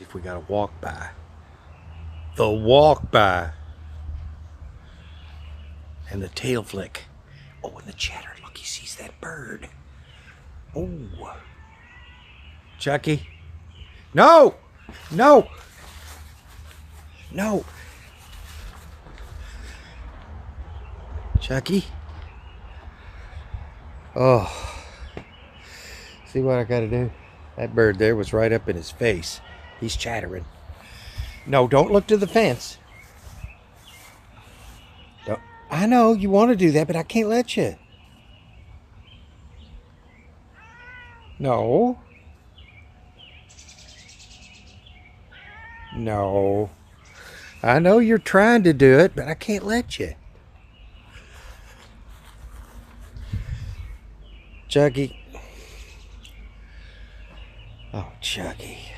If we got to walk by. The walk by. And the tail flick. Oh, and the chatter. Look, he sees that bird. Oh. Chucky. No! No! No! Chucky? Oh. See what I gotta do? That bird there was right up in his face. He's chattering. No, don't look to the fence. Don't. I know you want to do that, but I can't let you. No. No. I know you're trying to do it, but I can't let you. Chucky. Oh, Chucky.